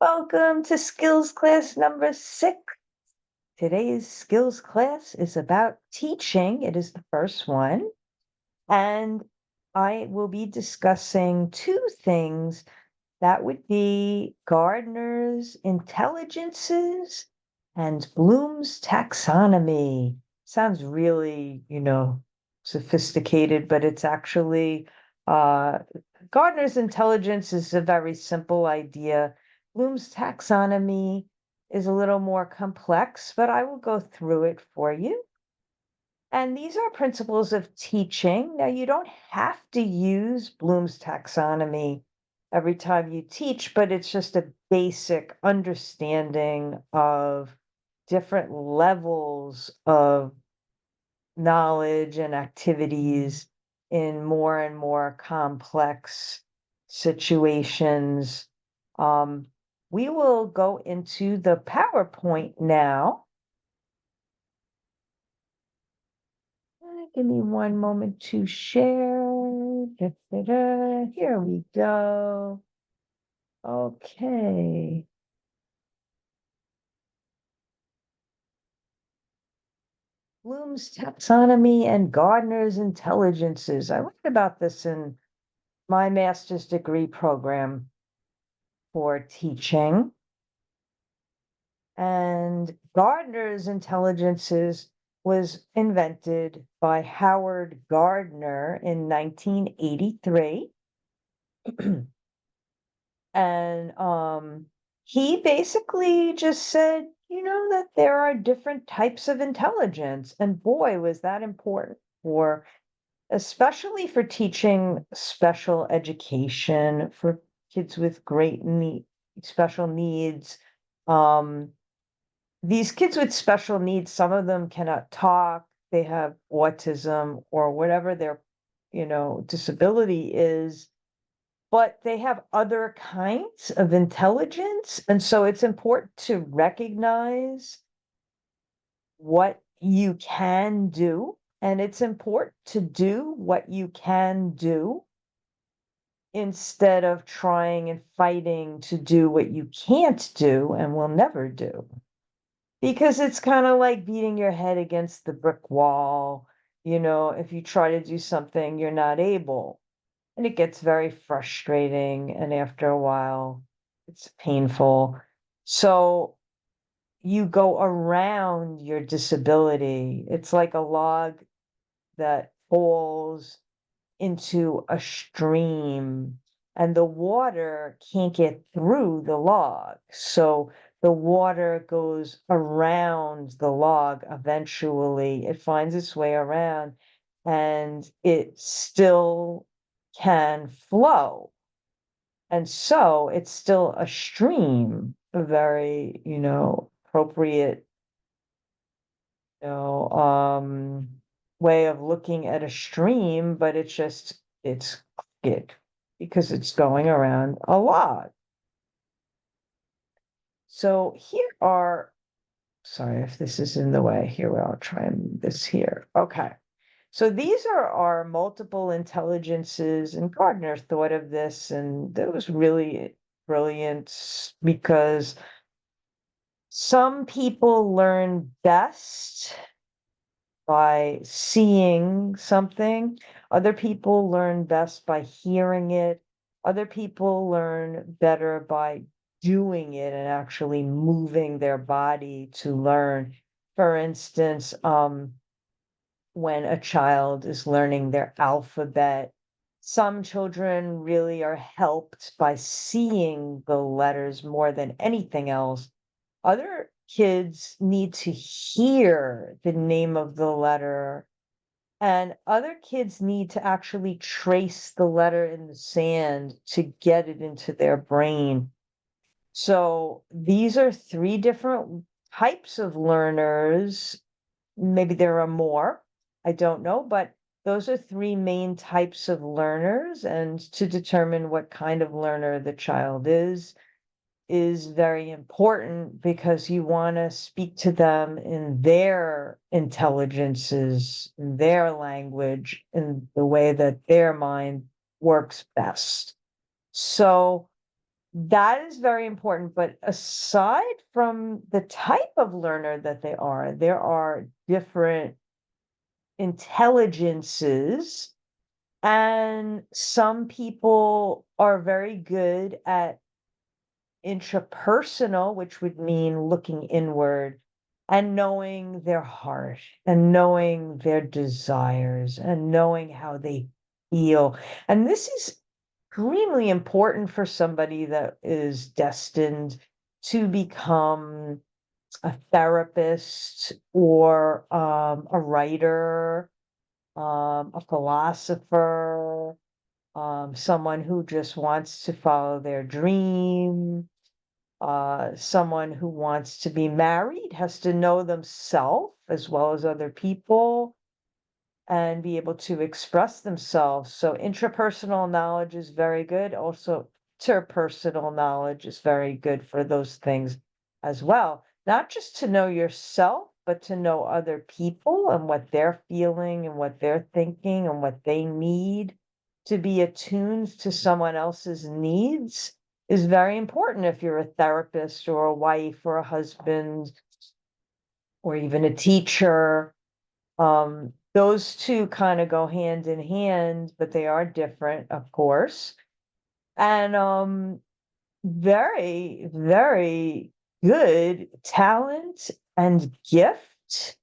Welcome to skills class number 6. Today's skills class is about teaching. It is the first one. And I will be discussing two things that would be Gardner's intelligences and Bloom's taxonomy. Sounds really, sophisticated, but it's actually uh, Gardner's intelligence is a very simple idea. Bloom's taxonomy is a little more complex, but I will go through it for you. And these are principles of teaching. Now, you don't have to use Bloom's taxonomy every time you teach, but it's just a basic understanding of different levels of knowledge and activities in more and more complex situations. We will go into the PowerPoint now. Give me one moment to share. Here we go. Okay. Bloom's taxonomy and Gardner's intelligences. I learned about this in my master's degree program for teaching. And Gardner's intelligences was invented by Howard Gardner in 1983. And he basically just said, that there are different types of intelligence. And boy, was that important for, especially for teaching special education for kids with special needs. These kids with special needs, some of them cannot talk, they have autism or whatever their, disability is, but they have other kinds of intelligence. And so it's important to recognize what you can do. And it's important to do what you can do instead of trying and fighting to do what you can't do and will never do. Because it's kind of like beating your head against the brick wall. If you try to do something, you're not able. And it gets very frustrating. And after a while, it's painful. So you go around your disability. It's like a log that falls into a stream, and the water can't get through the log. So the water goes around the log. Eventually, it finds its way around and it still can flow. And so it's still a stream, a very, appropriate, you know, um, way of looking at a stream, but it's it because it's going around a lot. So sorry if this is in the way. Here, I'll try and move this here. Okay. So these are our multiple intelligences, and Gardner thought of this, and that was really brilliant because some people learn best by seeing something. Other people learn best by hearing it. Other people learn better by doing it and actually moving their body to learn. For instance, when a child is learning their alphabet, some children really are helped by seeing the letters more than anything else. Other kids need to hear the name of the letter, and other kids need to actually trace the letter in the sand to get it into their brain. So these are three different types of learners. Maybe there are more, I don't know, but those are three main types of learners. And to determine what kind of learner the child is very important because you want to speak to them in their intelligences, in their language, in the way that their mind works best. So that is very important. But aside from the type of learner that they are, there are different intelligences, and some people are very good at intrapersonal, which would mean looking inward and knowing their heart and knowing their desires and knowing how they feel. And this is extremely important for somebody that is destined to become a therapist or a writer, a philosopher, someone who just wants to follow their dream, someone who wants to be married has to know themselves as well as other people and be able to express themselves. So intrapersonal knowledge is very good. Also, interpersonal knowledge is very good for those things as well. Not just to know yourself, but to know other people and what they're feeling and what they're thinking and what they need. To be attuned to someone else's needs is very important if you're a therapist or a wife or a husband or even a teacher. Those two kind of go hand in hand, but they are different, of course. And very, very good talent and gift,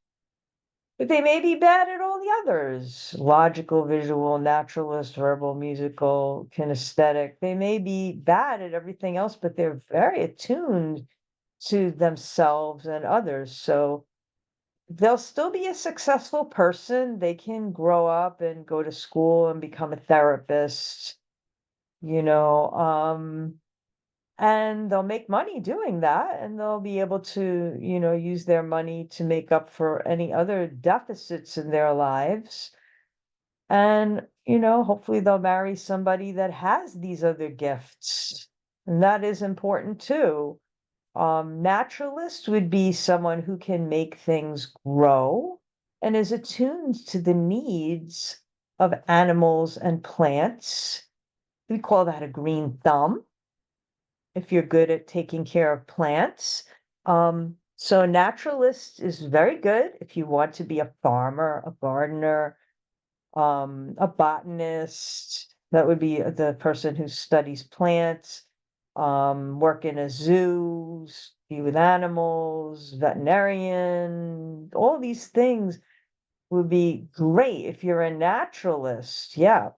but they may be bad at all the others. Logical, visual, naturalist, verbal, musical, kinesthetic. They may be bad at everything else, but they're very attuned to themselves and others. So they'll still be a successful person. They can grow up and go to school and become a therapist, you know, and they'll make money doing that, and they'll be able to, use their money to make up for any other deficits in their lives. And, hopefully they'll marry somebody that has these other gifts. And that is important too. Naturalist would be someone who can make things grow and is attuned to the needs of animals and plants. We call that a green thumb if you're good at taking care of plants. So naturalist is very good if you want to be a farmer, a gardener, a botanist. That would be the person who studies plants, work in a zoo, be with animals, veterinarian, all these things would be great if you're a naturalist. Yeah.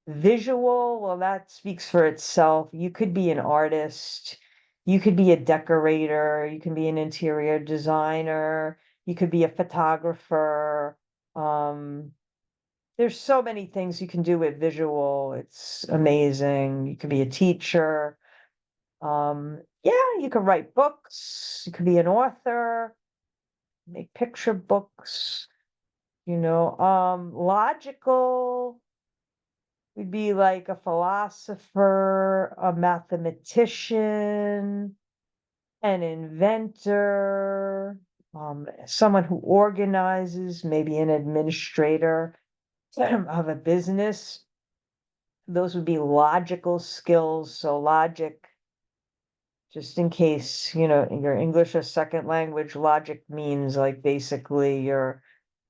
Visual, well, that speaks for itself. You could be an artist, you could be a decorator, you can be an interior designer, you could be a photographer. There's so many things you can do with visual. It's amazing. You can be a teacher. Yeah, you can write books. You can be an author, make picture books, logical would be like a philosopher, a mathematician, an inventor, someone who organizes, maybe an administrator of a business. Those would be logical skills. So logic, just in case, your English as second language, logic means like basically you're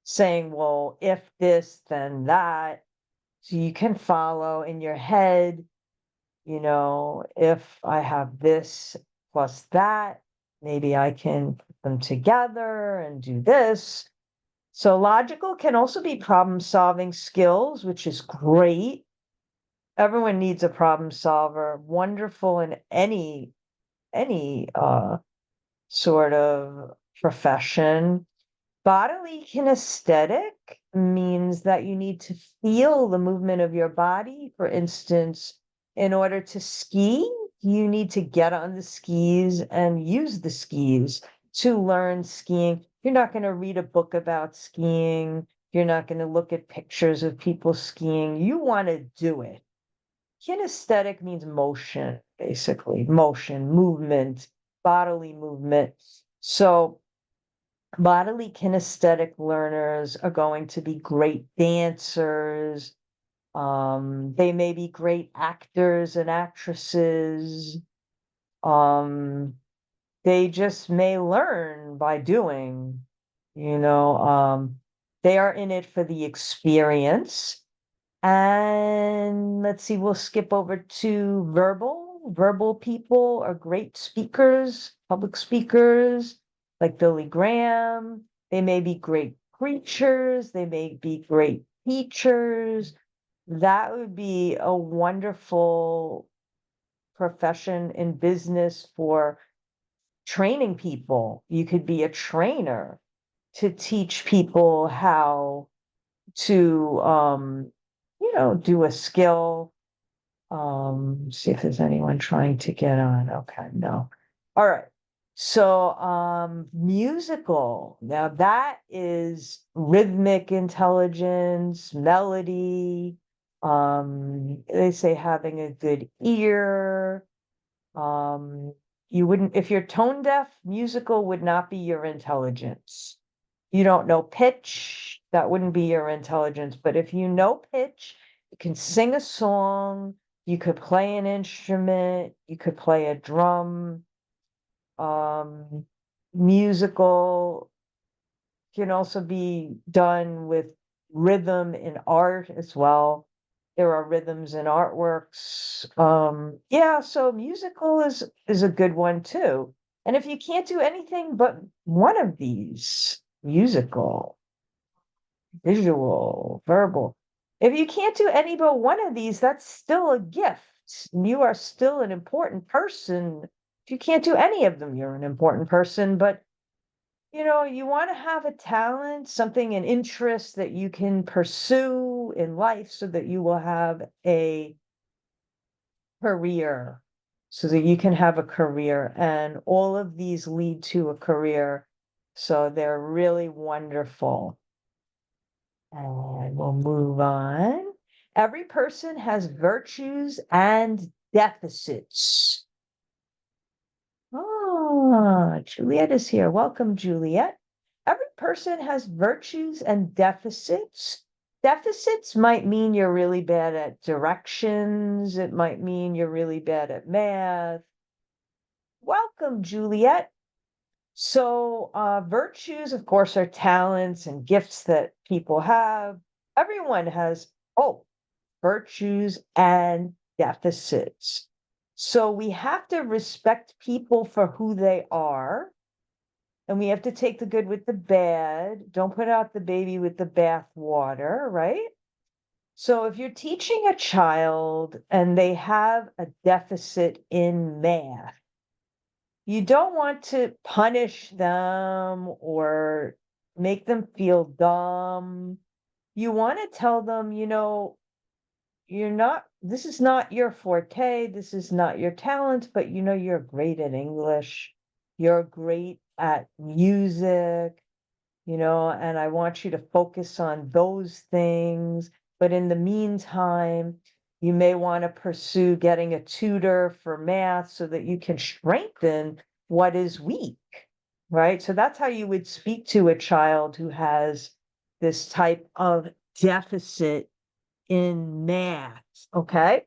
saying, well, if this, then that. So you can follow in your head, if I have this plus that, maybe I can put them together and do this. So logical can also be problem solving skills, which is great. Everyone needs a problem solver. Wonderful in any sort of profession. Bodily kinesthetic means that you need to feel the movement of your body. For instance, in order to ski, you need to get on the skis and use the skis to learn skiing. You're not going to read a book about skiing. You're not going to look at pictures of people skiing. You want to do it. Kinesthetic means motion, basically, motion, movement, bodily movement. So bodily kinesthetic learners are going to be great dancers. They may be great actors and actresses. They just may learn by doing, you know, they are in it for the experience. And let's see, we'll skip over to verbal. Verbal people are great speakers, public speakers, like Billy Graham. They may be great preachers, they may be great teachers. That would be a wonderful profession in business for training people. You could be a trainer to teach people how to do a skill. See if there's anyone trying to get on. Okay, no. All right. So musical. Now that is rhythmic intelligence, melody. They say having a good ear. Um, you wouldn't, if you're tone deaf, musical would not be your intelligence. You don't know pitch, that wouldn't be your intelligence. But if you know pitch, you can sing a song, you could play an instrument, you could play a drum. Um, musical can also be done with rhythm in art as well. There are rhythms in artworks. Yeah, so musical is a good one too. And if you can't do anything but one of these, musical, visual, verbal, if you can't do any but one of these, that's still a gift. You are still an important person. If you can't do any of them, you're an important person, but you want to have a talent, something, an interest that you can pursue in life so that you will have a career, so that you can have a career. And all of these lead to a career. So they're really wonderful. And we'll move on. Every person has virtues and deficits. Ah, Juliet is here. Welcome, Juliet. Every person has virtues and deficits. Deficits might mean you're really bad at directions. It might mean you're really bad at math. Welcome, Juliet. So, virtues, of course, are talents and gifts that people have. Everyone has, virtues and deficits. So we have to respect people for who they are, and we have to take the good with the bad. Don't put out the baby with the bath water, right? So if you're teaching a child and they have a deficit in math, you don't want to punish them or make them feel dumb. You want to tell them, this is not your forte, this is not your talent, but you're great at English, you're great at music, and I want you to focus on those things. But in the meantime, you may want to pursue getting a tutor for math so that you can strengthen what is weak, right? So that's how you would speak to a child who has this type of deficit in math. Okay.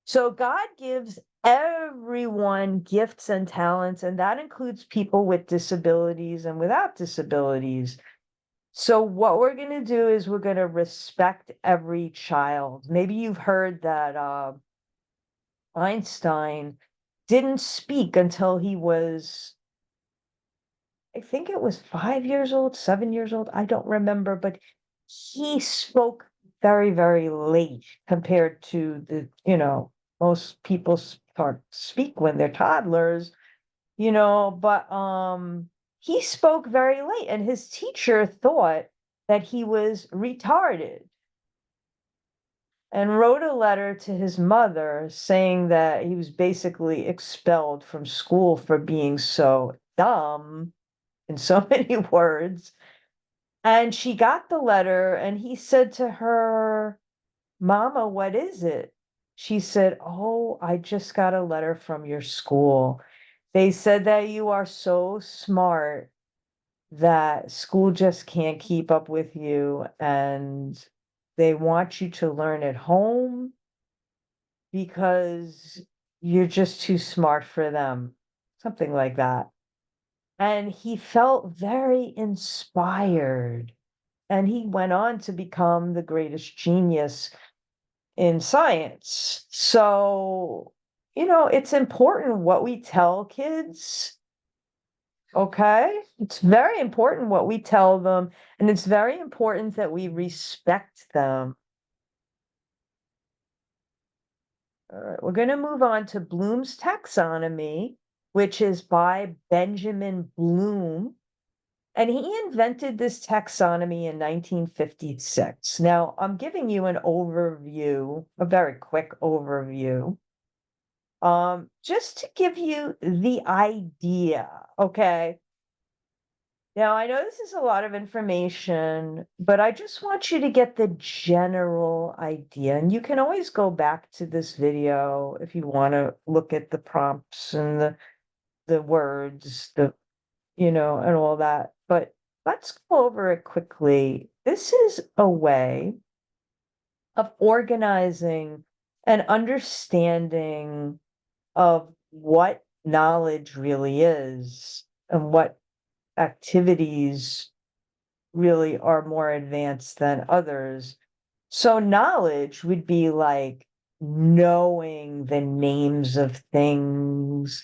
So God gives everyone gifts and talents, and that includes people with disabilities and without disabilities. So what we're going to do is we're going to respect every child. Maybe you've heard that Einstein didn't speak until he was, I think it was 5 years old, 7 years old. I don't remember, but he spoke very, very late compared to most people start speak when they're toddlers, but he spoke very late, and his teacher thought that he was retarded and wrote a letter to his mother saying that he was basically expelled from school for being so dumb in so many words. And she got the letter, and he said to her, Mama, what is it? She said, Oh, I just got a letter from your school. They said that you are so smart that school just can't keep up with you, and they want you to learn at home because you're just too smart for them. something like that. And he felt very inspired. And he went on to become the greatest genius in science. So, it's important what we tell kids. Okay. It's very important what we tell them. And it's very important that we respect them. All right. We're going to move on to Bloom's taxonomy, which is by Benjamin Bloom. And he invented this taxonomy in 1956. Now, I'm giving you an overview, a very quick overview, just to give you the idea, okay? Now, I know this is a lot of information, but I just want you to get the general idea. And you can always go back to this video if you want to look at the prompts and the words, and all that. But let's go over it quickly. This is a way of organizing and understanding of what knowledge really is and what activities really are more advanced than others. So knowledge would be like knowing the names of things,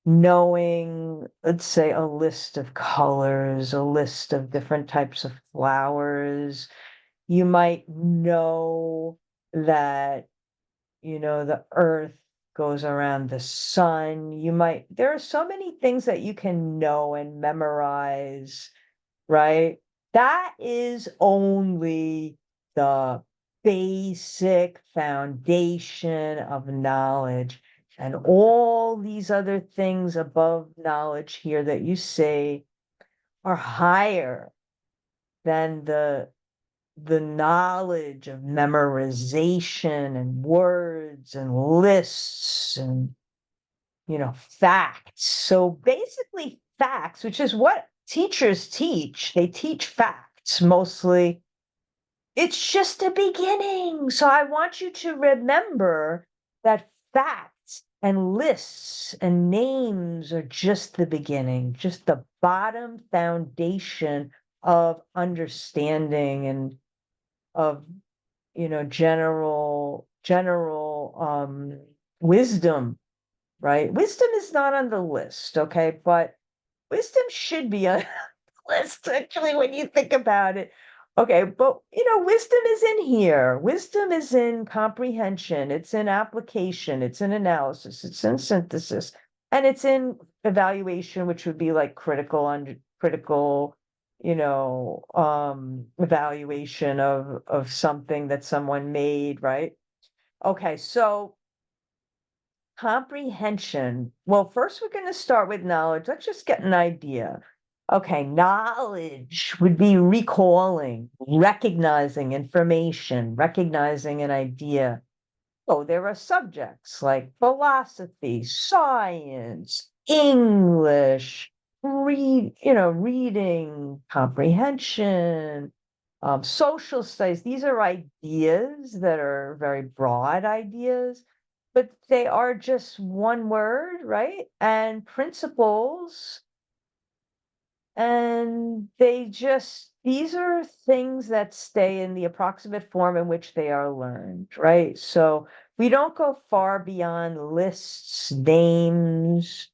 knowing, let's say, a list of colors, a list of different types of flowers. You might know that, the earth goes around the sun. There are so many things that you can know and memorize, right? That is only the basic foundation of knowledge. And all these other things above knowledge here that you say are higher than the knowledge of memorization and words and lists and facts. So basically facts, which is what teachers teach, they teach facts mostly. It's just a beginning. So I want you to remember that facts and lists and names are just the beginning, just the bottom foundation of understanding and of, general wisdom, right? Wisdom is not on the list, okay? But wisdom should be on the list, actually, when you think about it. Okay, but wisdom is in here. Wisdom is in comprehension, it's in application, it's in analysis, it's in synthesis, and it's in evaluation, which would be like critical, evaluation of something that someone made, right? Okay, so comprehension. Well, first we're going to start with knowledge. Let's just get an idea. Okay, knowledge would be recalling, recognizing information, recognizing an idea. Oh, there are subjects like philosophy, science, English, reading, comprehension, social studies. These are ideas that are very broad ideas, but they are just one word, right? And principles, and these are things that stay in the approximate form in which they are learned, right? So we don't go far beyond lists, names,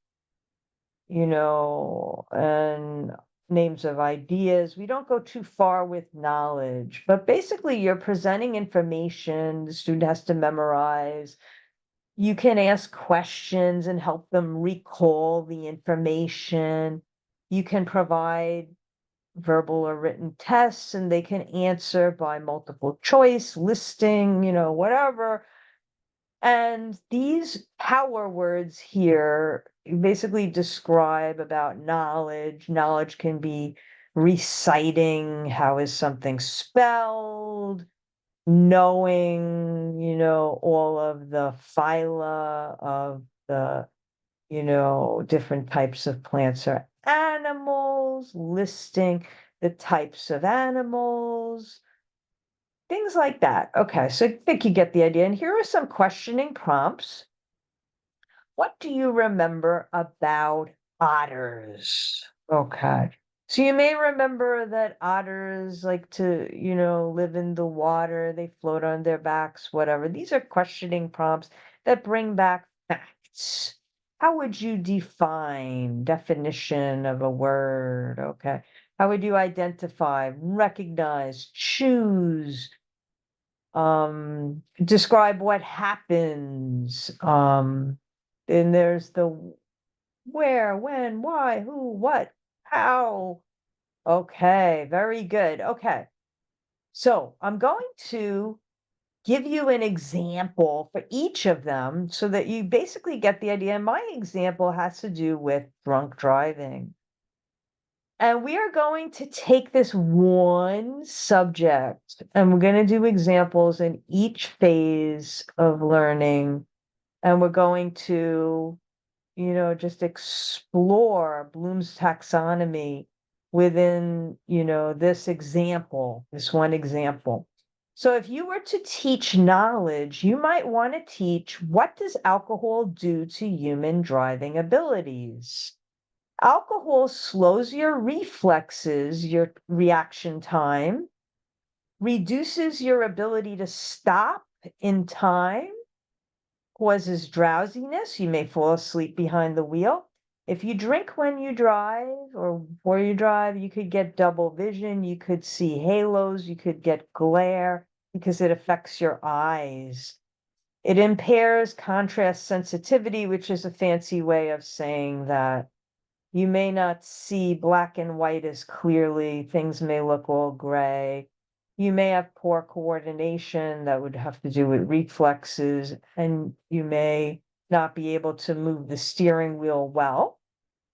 and names of ideas. We don't go too far with knowledge, but basically you're presenting information the student has to memorize. You can ask questions and help them recall the information. You can provide verbal or written tests and they can answer by multiple choice, listing, whatever. And these power words here basically describe about knowledge. Knowledge can be reciting how is something spelled, knowing, all of the phyla of the, different types of plants or animals, listing the types of animals, things like that. Okay, so I think you get the idea. And here are some questioning prompts. What do you remember about otters? Okay. So you may remember that otters like to, live in the water, they float on their backs, whatever. These are questioning prompts that bring back facts. How would you define definition of a word? Okay. How would you identify, recognize, choose, describe what happens? Then there's the where, when, why, who, what, how. Okay, very good. Okay. So I'm going to give you an example for each of them so that you basically get the idea. My example has to do with drunk driving. And we are going to take this one subject and we're going to do examples in each phase of learning. And we're going to, just explore Bloom's taxonomy within, this example, this one example. So if you were to teach knowledge, you might want to teach, what does alcohol do to human driving abilities? Alcohol slows your reflexes, your reaction time, reduces your ability to stop in time, causes drowsiness. You may fall asleep behind the wheel. If you drink when you drive or before you drive, you could get double vision. You could see halos. You could get glare because it affects your eyes. It impairs contrast sensitivity, which is a fancy way of saying that you may not see black and white as clearly. Things may look all gray. You may have poor coordination that would have to do with reflexes, and you may not be able to move the steering wheel well.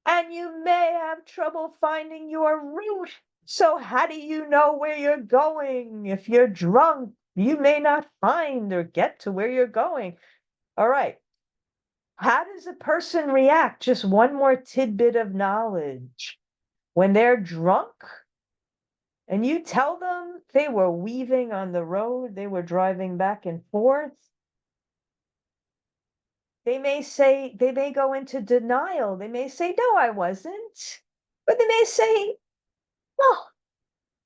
And you may have trouble finding your route. So, how do you know where you're going? If you're drunk, you may not find or get to where you're going. All right. How does a person react? Just one more tidbit of knowledge. When they're drunk and you tell them they were weaving on the road, they were driving back and forth, they may go into denial. They may say, no, I wasn't. But they may say, oh,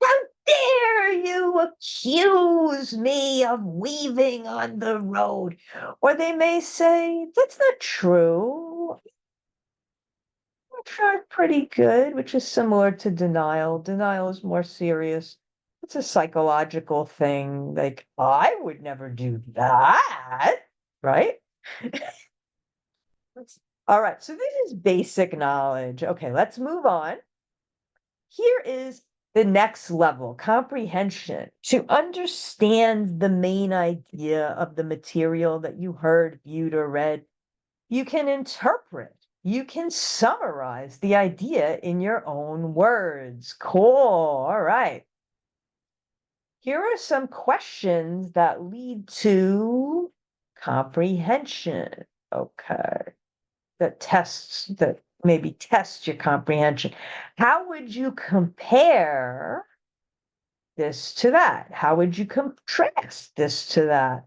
how dare you accuse me of weaving on the road? Or they may say, that's not true. Tried pretty good, which is similar to denial. Denial is more serious. It's a psychological thing. Like, I would never do that, right? All right, so this is basic knowledge. Okay, let's move on. Here is the next level, comprehension. To understand the main idea of the material that you heard, viewed, or read, you can interpret, you can summarize the idea in your own words. Cool. All right. Here are some questions that lead to comprehension. Okay. That maybe test your comprehension. How would you compare this to that? How would you contrast this to that?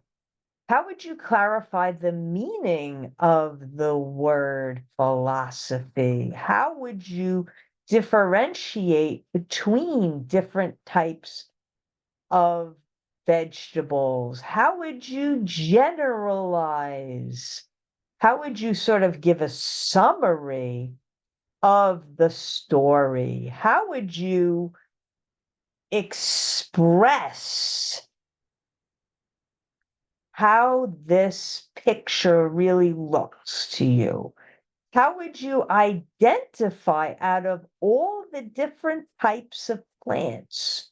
How would you clarify the meaning of the word philosophy? How would you differentiate between different types of vegetables? How would you generalize? How would you sort of give a summary of the story? How would you express how this picture really looks to you? How would you identify out of all the different types of plants?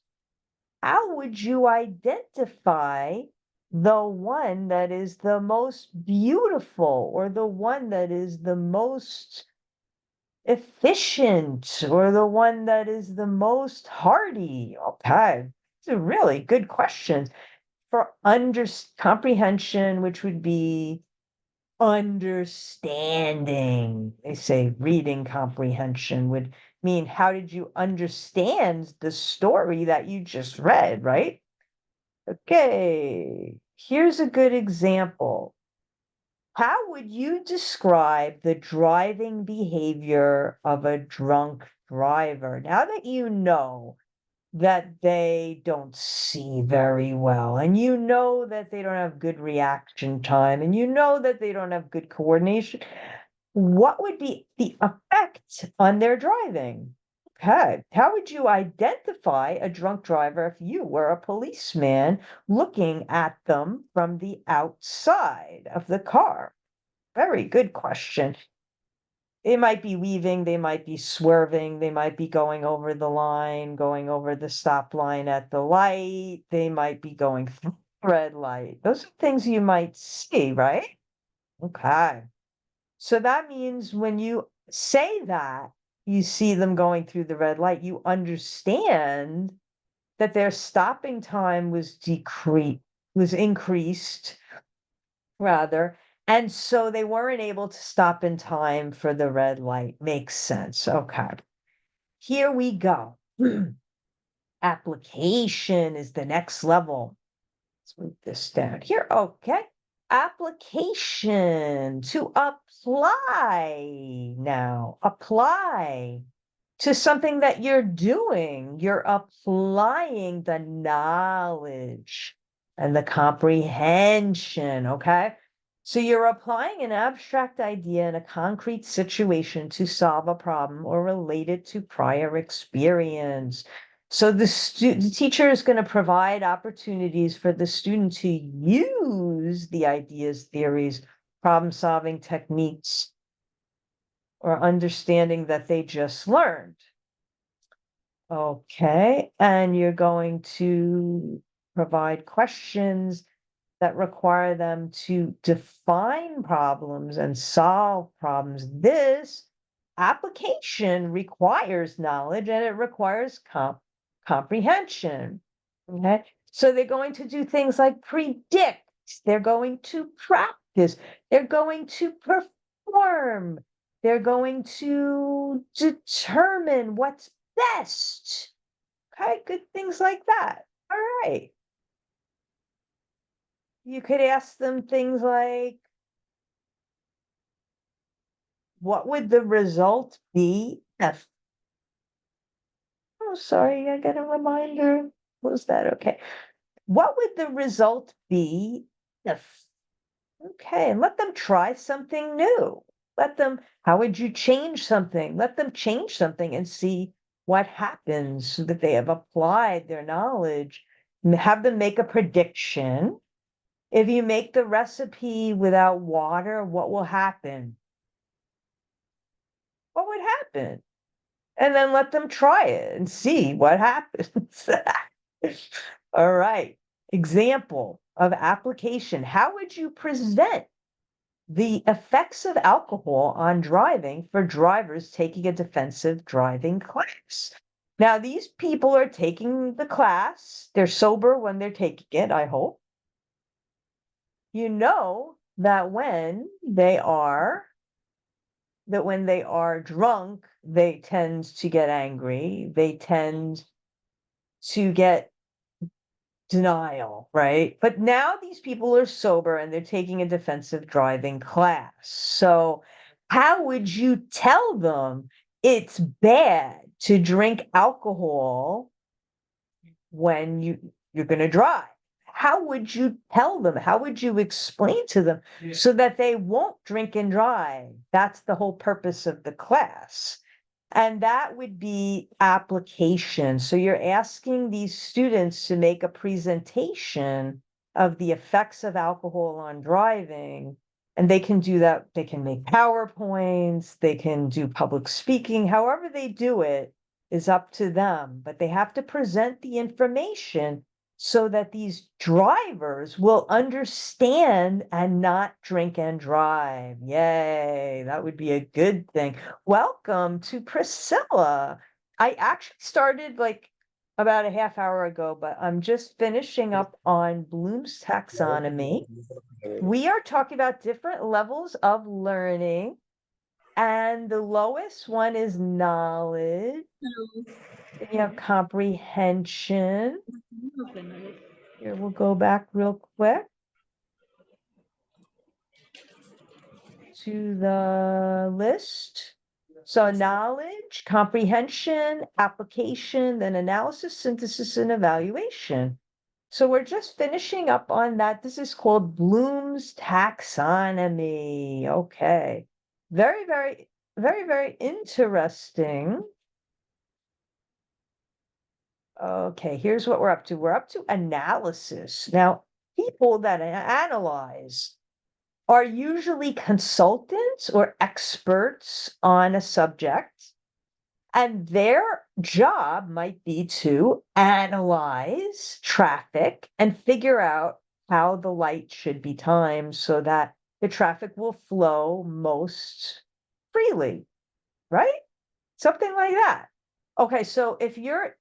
How would you identify the one that is the most beautiful or the one that is the most efficient or the one that is the most hardy? Okay, these are really good questions for comprehension, which would be understanding. They say reading comprehension would mean, how did you understand the story that you just read, right? Okay, here's a good example. How would you describe the driving behavior of a drunk driver? Now that you know that they don't see very well, and you know that they don't have good reaction time, and you know that they don't have good coordination, what would be the effect on their driving? Okay, how would you identify a drunk driver if you were a policeman looking at them from the outside of the car? Very good question. They might be weaving, they might be swerving, they might be going over the line, going over the stop line at the light, they might be going through the red light. Those are things you might see, right? Okay. So that means when you say that you see them going through the red light, you understand that their stopping time was increased rather, and so they weren't able to stop in time for the red light. Makes sense. Okay. Here we go. Application is the next level. Let's move this down here. Okay. Application to apply now. Apply to something that you're doing. You're applying the knowledge and the comprehension. Okay. So you're applying an abstract idea in a concrete situation to solve a problem or relate it to prior experience. So the teacher is going to provide opportunities for the student to use the ideas, theories, problem-solving techniques, or understanding that they just learned. Okay, and you're going to provide questions that require them to define problems and solve problems. This application requires knowledge and it requires comprehension. Okay, so they're going to do things like predict, they're going to practice, they're going to perform, they're going to determine what's best. Okay, good things like that. All right. You could ask them things like, what would the result be if, oh, sorry, I got a reminder. What was that? Okay. What would the result be if, okay, and let them try something new. Let them, how would you change something? Let them change something and see what happens so that they have applied their knowledge. Have them make a prediction. If you make the recipe without water, what will happen? What would happen? And then let them try it and see what happens. All right. Example of application. How would you present the effects of alcohol on driving for drivers taking a defensive driving class? Now, these people are taking the class. They're sober when they're taking it, I hope. You know that when they are drunk, they tend to get angry. They tend to get denial, right? But now these people are sober and they're taking a defensive driving class. So how would you tell them it's bad to drink alcohol when you're going to drive? How would you tell them? How would you explain to them so that they won't drink and drive? That's the whole purpose of the class. And that would be application. So you're asking these students to make a presentation of the effects of alcohol on driving. And they can do that. They can make PowerPoints, they can do public speaking, however they do it is up to them. But they have to present the information so that these drivers will understand and not drink and drive. Yay, that would be a good thing. Welcome to Priscilla. I actually started like about a half hour ago, but I'm just finishing up on Bloom's taxonomy. We are talking about different levels of learning, and the lowest one is knowledge. Then you have comprehension. Here, we'll go back real quick. to the list. So knowledge, comprehension, application, then analysis, synthesis, and evaluation. So we're just finishing up on that. This is called Bloom's taxonomy. Okay. Very, very, very, very interesting. Okay, here's what we're up to. We're up to analysis. Now, people that analyze are usually consultants or experts on a subject, and their job might be to analyze traffic and figure out how the light should be timed so that the traffic will flow most freely, right? Something like that. Okay, so if you're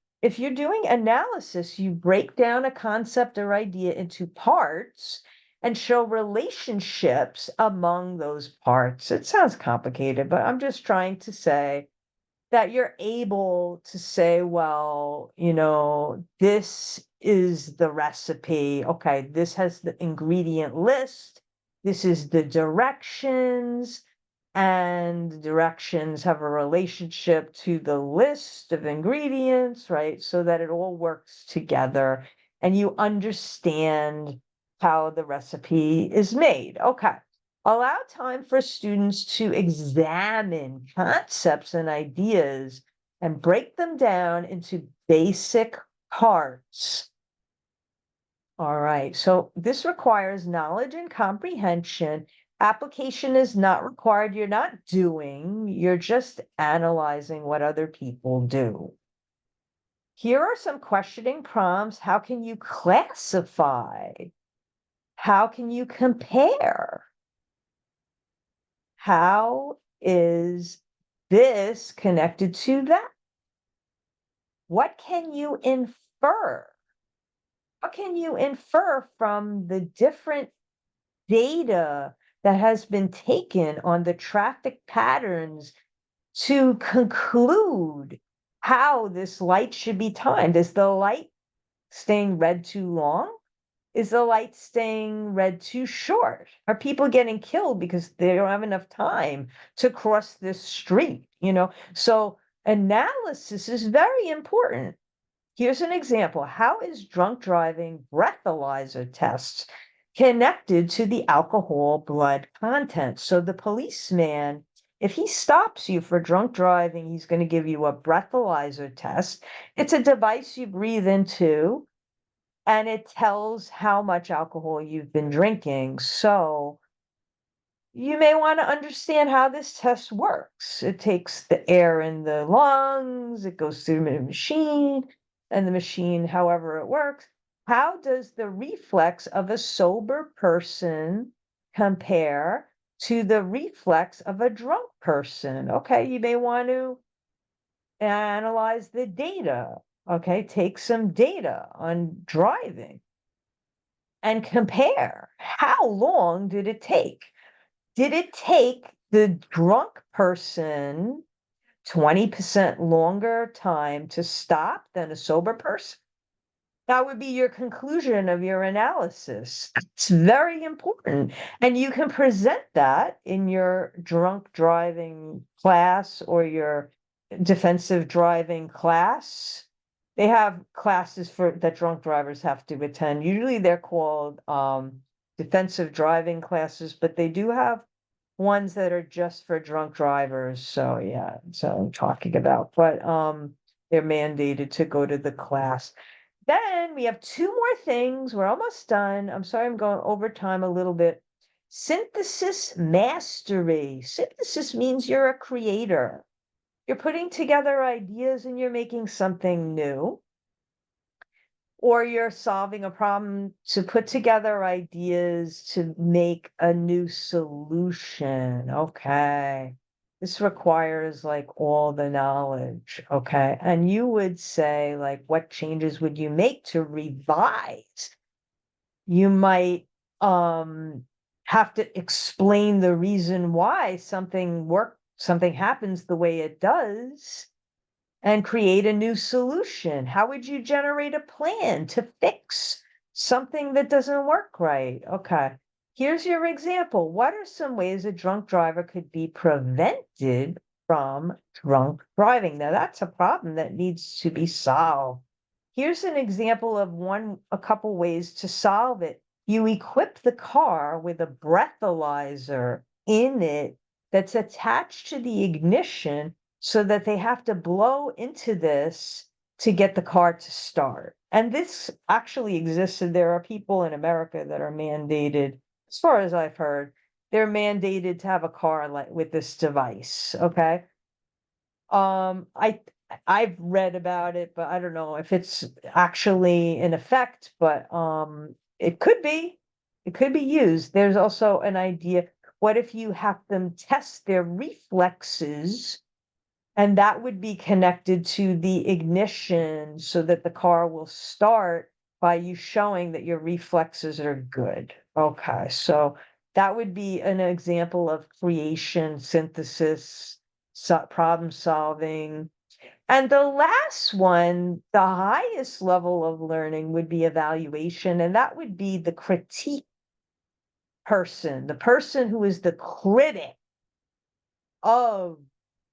doing analysis, you break down a concept or idea into parts and show relationships among those parts. It sounds complicated, but I'm just trying to say that you're able to say, well, this is the recipe. Okay, this has the ingredient list. This is the directions, and the directions have a relationship to the list of ingredients, right? So that it all works together and you understand how the recipe is made. Okay. Allow time for students to examine concepts and ideas and break them down into basic parts. All right, so this requires knowledge and comprehension. Application is not required. You're not doing, you're just analyzing what other people do. Here are some questioning prompts. How can you classify? How can you compare? How is this connected to that? What can you infer? What can you infer from the different data that has been taken on the traffic patterns to conclude how this light should be timed? Is the light staying red too long? Is the light staying red too short? Are people getting killed because they don't have enough time to cross this street? So analysis is very important. Here's an example. How is drunk driving breathalyzer tests connected to the alcohol blood content? So the policeman, if he stops you for drunk driving, he's going to give you a breathalyzer test. It's a device you breathe into, and it tells how much alcohol you've been drinking. So you may want to understand how this test works. It takes the air in the lungs, it goes through the machine, and the machine, however it works. How does the reflex of a sober person compare to the reflex of a drunk person? Okay, you may want to analyze the data. Okay, take some data on driving and compare. How long did it take? Did it take the drunk person 20% longer time to stop than a sober person? That would be your conclusion of your analysis. It's very important. And you can present that in your drunk driving class or your defensive driving class. They have classes that drunk drivers have to attend. Usually they're called defensive driving classes, but they do have ones that are just for drunk drivers. So yeah, so I'm talking about, but they're mandated to go to the class. Then we have two more things. We're almost done. I'm sorry I'm going over time a little bit. Synthesis mastery. Synthesis means you're a creator. You're putting together ideas and you're making something new. Or you're solving a problem to put together ideas to make a new solution. Okay. This requires like all the knowledge. Okay. And you would say, like, what changes would you make to revise? You might have to explain the reason why something happens the way it does and create a new solution. How would you generate a plan to fix something that doesn't work right? Okay. here's your example. What are some ways a drunk driver could be prevented from drunk driving? Now, that's a problem that needs to be solved. Here's an example of a couple ways to solve it. You equip the car with a breathalyzer in it that's attached to the ignition so that they have to blow into this to get the car to start. And this actually exists, and there are people in America that are mandated, as far as I've heard, they're mandated to have a car like with this device. Okay. Um, I I've read about it, but I don't know if it's actually in effect, but it could be. It could be used. There's also an idea, what if you have them test their reflexes, and that would be connected to the ignition so that the car will start by you showing that your reflexes are good. Okay, so that would be an example of creation, synthesis, problem solving. And the last one, the highest level of learning would be evaluation, and that would be the critique person, the person who is the critic of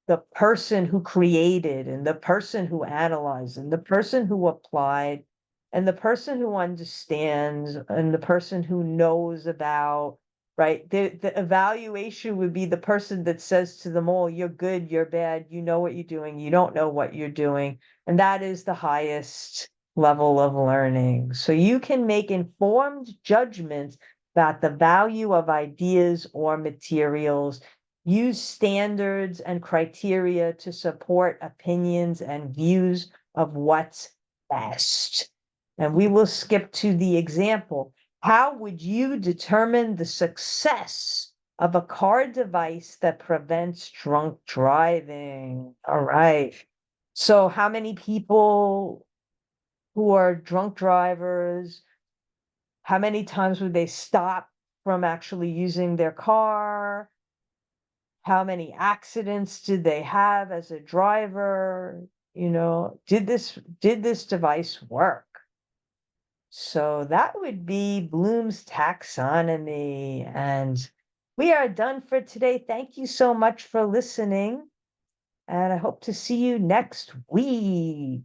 the person who created and the person who analyzed and the person who applied and the person who understands and the person who knows about, right? The evaluation would be the person that says to them all, you're good, you're bad, you know what you're doing, you don't know what you're doing. And that is the highest level of learning. So you can make informed judgments about the value of ideas or materials. Use standards and criteria to support opinions and views of what's best. And we will skip to the example. How would you determine the success of a car device that prevents drunk driving? All right. So how many people who are drunk drivers, how many times would they stop from actually using their car? How many accidents did they have as a driver? Did this device work? So that would be Bloom's taxonomy. And we are done for today. Thank you so much for listening. And I hope to see you next week.